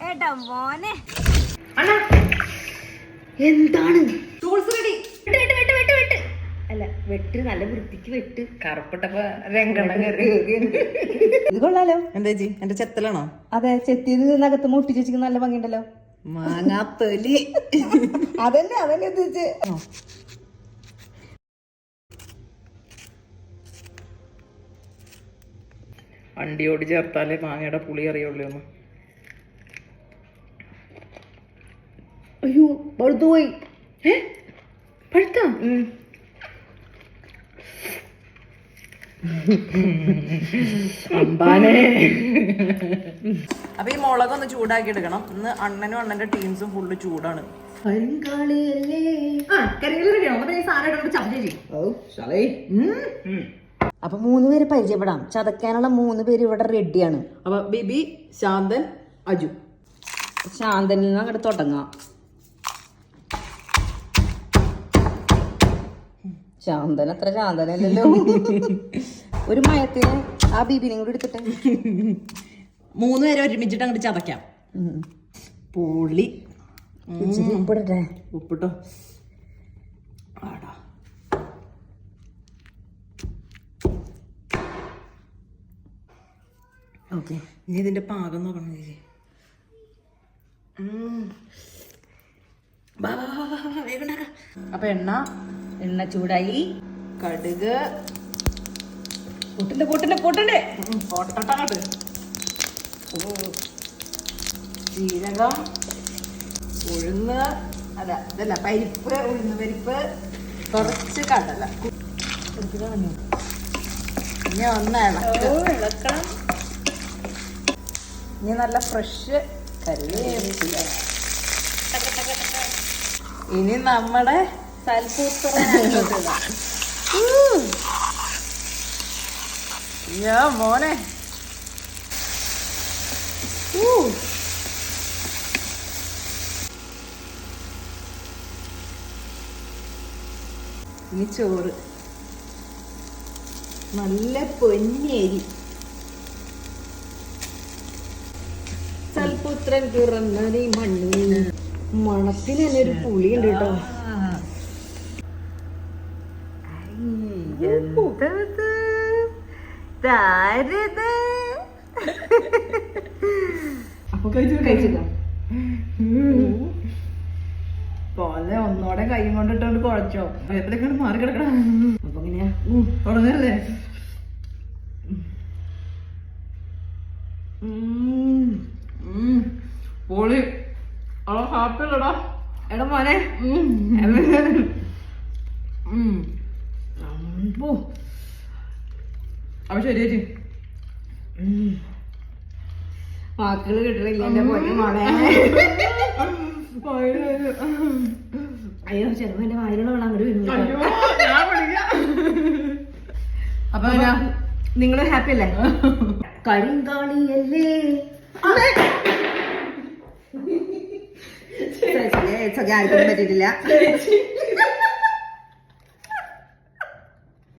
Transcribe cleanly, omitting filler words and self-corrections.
ഏട്ടാ മോനെ എന്താണ് അല്ല വെട്ട് നല്ല വൃത്തിക്ക് വെട്ട്. കറുപ്പിട്ടപ്പോ രംഗണം ഇത് കൊള്ളാലോ. എന്താ ചേച്ചി എന്റെ ചെത്തലാണോ? അതെ, ചെത്തിയത് നകത്ത് മുട്ടിച്ച് വെച്ചിരിക്കുന്ന നല്ല ഭംഗിയുണ്ടല്ലോ. മാങ്ങാത്തൊലി അതന്നെ അതന്നെ എത്തിച്ച്. വണ്ടിയോട് ചേർത്താലേ മാങ്ങയുടെ പുളി അറിയുള്ളൂ ഒന്ന്. അയ്യോ പഴുത്തുപോയി. പഴുത്ത അമ്പാനെ. അപ്പൊ ഈ മുളകൊന്ന് ചൂടാക്കി എടുക്കണം. ഇന്ന് അണ്ണനും അണ്ണന്റെ ടീംസും ഫുള്ള് ചൂടാണ്. അപ്പൊ 3 പേര് പരിചയപ്പെടാം. ചതക്കാനുള്ള 3 പേര് ഇവിടെ റെഡിയാണ്. അപ്പൊ ബിബി, ശാന്തൻ, അജു. ശാന്തനിൽ നിന്ന് അങ്ങോട്ട് തുടങ്ങാം. ശാന്തൻ അത്ര ശാന്തനല്ലല്ലോ. ഒരു മയത്തിന് ആ ബീബിനെയും കൂടി എടുത്തിട്ട് 3 പേരെ ഒരുമിച്ചിട്ട് അങ്ങോട്ട് ചതക്കാം. പുളി ഉപ്പിടട്ടെ. ഉപ്പിട്ടോ. ആടാ ഓക്കെ, ഇനി ഇതിന്റെ പാകം നോക്കണം ചേച്ചി. അപ്പൊ എണ്ണ ചൂടായി. കടുക് പൊട്ടണ്ടേ പൊട്ടട്ടാട്, ജീരകം, ഉഴുന്ന്, അല്ല ഇതല്ല പരിപ്പ്, ഉഴുന്ന് പരിപ്പ്, കുറച്ച് കടല. ഇനി ഒന്ന് ഇളക്കണം. ഇനി നല്ല ഫ്രഷ് കറിവേപ്പില. ഇനി നമ്മുടെ മോനെ ഇനി ചോറ് നല്ല പൊന്നേരി. സൽപുത്രൻ പിറന്നതി മണ്ണിൽ. മണത്തിന് തന്നെ ഒരു പുളിയുണ്ട് കേട്ടോ. അപ്പൊ കഴിച്ചിട്ടോ പോലെ ഒന്നോടെ കൈ കൊണ്ടിട്ടോണ്ട് കുഴച്ചോ. എത്രയൊക്കെ മാറി കിടക്കണം. അപ്പൊ ഇങ്ങനെയാ തുടങ്ങല്ലേ. പൊളി. ഹാപ്പി അല്ലടാ എടാ മോനെ. അപ്പൊ ശരി ചേച്ചി, വാക്കുകൾ കിട്ടണില്ല എന്റെ പോലെ മോളെ. അയ്യോ ചെറുപ്പം എന്റെ വായിലുള്ള വെള്ളം അങ്ങോട്ട് വരുന്നു. അപ്പൊ നിങ്ങള് ഹാപ്പി അല്ലേ? കരിങ്കാളിയല്ലേ ആർക്കൊന്നും പറ്റിയിട്ടില്ല.